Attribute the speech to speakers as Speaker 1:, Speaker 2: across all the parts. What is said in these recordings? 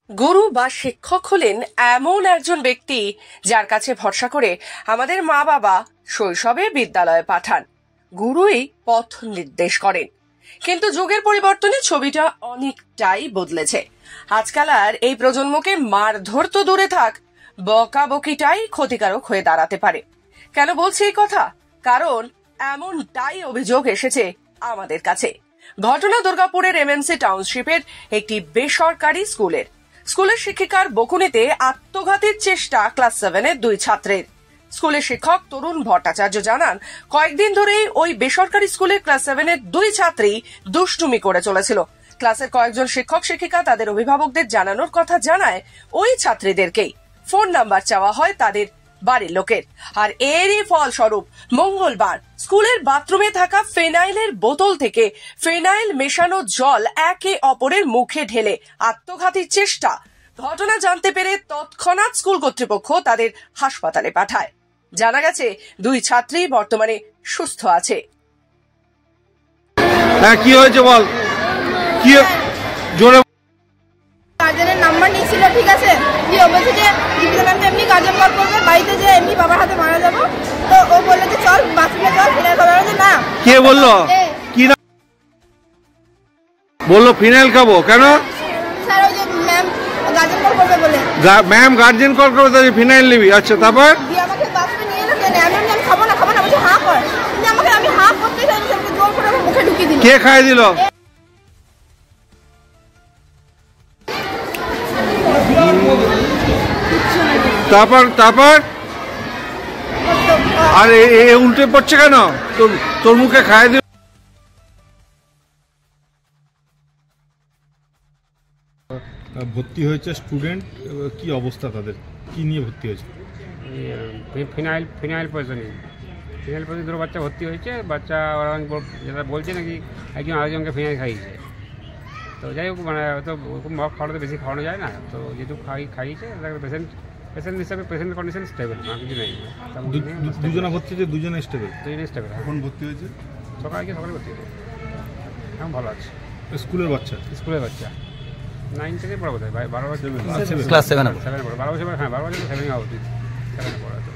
Speaker 1: গুরু বা শিক্ষক হলেন এমন একজন ব্যক্তি যার কাছে ভরসা করে আমাদের মা বাবা শৈশবে বিদ্যালয়ে পাঠান। গুরুই পথ নির্দেশ করেন। কিন্তু যুগের পরিবর্তনে ছবিটা অনেকটাই বদলেছে। আজকাল আর এই প্রজন্মকে মারধর তো দূরে থাক, বকাবকিটাই ক্ষতিকারক হয়ে দাঁড়াতে পারে। কেন বলছি এই কথা? কারণ এমনটাই অভিযোগ এসেছে আমাদের কাছে। ঘটনা দুর্গাপুরের এমএমসি টাউনশিপের একটি বেসরকারি স্কুলের শিক্ষিকার বকুনিতে আত্মঘাতীর চেষ্টা ক্লাস 7-এর 2 ছাত্রের। স্কুলের শিক্ষক তরুণ ভট্টাচার্য জানান, কয়েকদিন ধরেই ওই বেসরকারি স্কুলের ক্লাস 7-এর 2 ছাত্রী দুষ্টুমি করে চলেছিল। ক্লাসের কয়েকজন শিক্ষক শিক্ষিকা তাদের অভিভাবকদের জানানোর কথা জানায় ওই ছাত্রীদেরকেই। ফোন নাম্বার চাওয়া হয় তাদের বাড়ির লোকের। আর এরই ফলস্বরূপ মঙ্গলবার স্কুলের বাথরুমে থাকা ফেনাইলের বোতল থেকে ফেনাইল মেশানো জল একে অপরের মুখে ঢেলে আত্মঘাতীর চেষ্টা। ঘটনা জানতে পেরে তৎক্ষণাৎ স্কুল কর্তৃপক্ষ তাদের হাসপাতালে পাঠায়। জানা গেছে 2 ছাত্রী বর্তমানে সুস্থ আছে।
Speaker 2: কি হয়েছে বল? কি জোরে
Speaker 3: গার্জেনের নাম্বার নিয়েছিল, ঠিক আছে, দিয়ে বলছে যে দীপিকা ম্যাম এমনি গার্জেন কল করবে, বাড়িতে যে এমনি বাবার হাতে মারা যাবো। তো ও বললো যে চল বাথরুমে চল, ফিনাইল খাবো। যে না।
Speaker 2: কে বললো? কি না বললো ফিনাইল খাবো? কেন?
Speaker 3: স্যার ওই যে ম্যাম গার্জেন কল করবে বলে।
Speaker 2: ম্যাম গার্জেন কল করবে তাই ফিনাইল নিবি? আচ্ছা, তারপর
Speaker 3: দিয়ে আমাকে বাথরুমে নিয়ে এলো। কেন আমি খাবো না বলছে হা কর। কিন্তু আমি হা করতে চাইছি, আমাকে জোর করে আমার মুখে ঢুকিয়ে দিল।
Speaker 2: কে খাইয়ে দিল? তারপর আর উল্টে পড়ছে কেন? তোর মুখে খাইয়ে দিল।
Speaker 4: ভর্তি হয়েছে স্টুডেন্ট, কি অবস্থা তাদের? কি নিয়ে ভর্তি হয়েছে?
Speaker 5: ফিনাইল পয়জনিং দুটো বাচ্চা ভর্তি হয়েছে। বাচ্চা ওরা যেটা বলছে নাকি একজন আরেকজনকে ফিনাইল খাইয়েছে। তো যাই হোক, মানে তো ওরকম মগ খাওয়াতে বেশি খাওয়ানো যায় না। তো যেটুকু খাইয়েছে পেশেন্ট হিসাবে পেশেন্ট কন্ডিশন স্টেবল, না কিছু নেই।
Speaker 4: দুজনে ভর্তি হয়েছে? দুজনে স্টেবল?
Speaker 6: এখন ভর্তি হয়েছে
Speaker 5: সকালে ভর্তি হয়েছে। এখন ভালো আছে।
Speaker 4: স্কুলের বাচ্চা?
Speaker 5: 9 থেকে পড়া বোধ হয়, 12 বছর
Speaker 7: ক্লাস 7
Speaker 5: পড়া। 12 বছর, হ্যাঁ 12 বছর 7 হওয়া উচিত। 7 পড়া। তো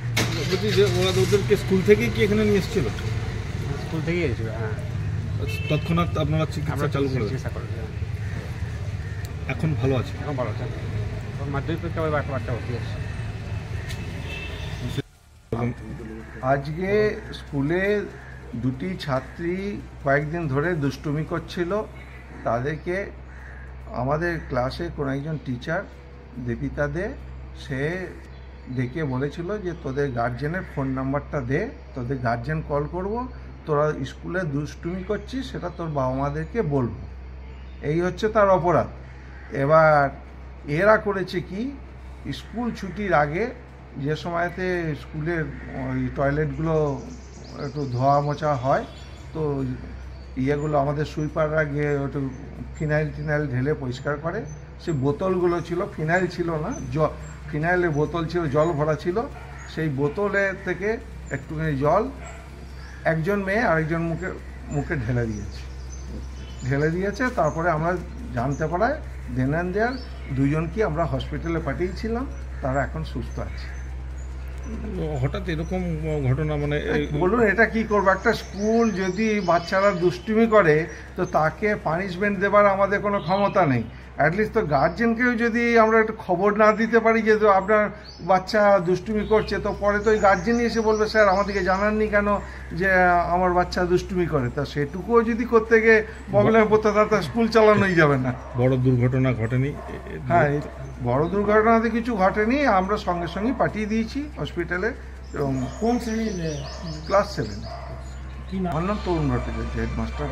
Speaker 4: বলছি যে ওদেরকে স্কুল থেকেই কি এখানে নিয়ে এসেছিল?
Speaker 5: স্কুল থেকেই এসেছিল, হ্যাঁ।
Speaker 4: তৎক্ষণাৎ আপনারা চিকিৎসা চালু করে?
Speaker 5: চিকিৎসা করেছি।
Speaker 4: এখন ভালো আছে?
Speaker 5: এখন ভালো আছে। মাধ্যমিক পরীক্ষা বাচ্চা ভর্তি আছে।
Speaker 6: আজকে স্কুলে 2টি ছাত্রী কয়েকদিন ধরে দুষ্টুমি করছিল। তাদেরকে আমাদের ক্লাসে কোনো একজন টিচার দেবিতা দে, সে ডেকে বলেছিল যে তোদের গার্জেনের ফোন নাম্বারটা দে, তোদের গার্জেন কল করব, তোরা স্কুলে দুষ্টুমি করছিস সেটা তোর বাবা মাদেরকে বলবো। এই হচ্ছে তার অপরাধ। এবার এরা করেছে কি, স্কুল ছুটির আগে যে সময়তে স্কুলের ওই টয়লেটগুলো একটু ধোয়া মোছা হয়, তো ইয়েগুলো আমাদের সুইপাররা গিয়ে একটু ফিনাইল ঢেলে পরিষ্কার করে। সেই বোতলগুলো ছিল, ফিনাইল ছিল না, ফিনাইলের বোতল ছিল, জল ভরা ছিল। সেই বোতলের থেকে একটুখানি জল একজন মেয়ে আরেকজন মুখে ঢেলে দিয়েছে। তারপরে আমরা জানতে পারায় দেন অ্যান্ড দেয়ার 2জনকে আমরা হসপিটালে পাঠিয়েছিলাম, তারা এখন সুস্থ আছে।
Speaker 4: হঠাৎ এরকম ঘটনা, মানে
Speaker 6: বলুন এটা কি করবো? একটা স্কুল যদি বাচ্চারা দুষ্টুমি করে তো তাকে পানিশমেন্ট দেবার আমাদের কোনো ক্ষমতা নেই। অ্যাটলিস্ট তো গার্জেনকেও যদি আমরা একটু খবর না দিতে পারি যে তো আপনার বাচ্চা দুষ্টুমি করছে, তো পরে তো ওই গার্জেনই এসে বলবে স্যার আমাদেরকে জানাননি কেন যে আমার বাচ্চা দুষ্টুমি করে। তা সেটুকুও যদি করতে গিয়ে প্রবলেম পড়তে, তার স্কুল চালানোই যাবে না।
Speaker 4: বড় দুর্ঘটনা ঘটেনি?
Speaker 6: হ্যাঁ, বড় দুর্ঘটনাতে কিছু ঘটেনি। আমরা সঙ্গে সঙ্গে পাঠিয়ে দিয়েছি হসপিটালে। এবং
Speaker 8: কোন শ্রেণীর?
Speaker 6: ক্লাস 7। আমার নাম তরুণ ভট্টাচার্য, হেডমাস্টার।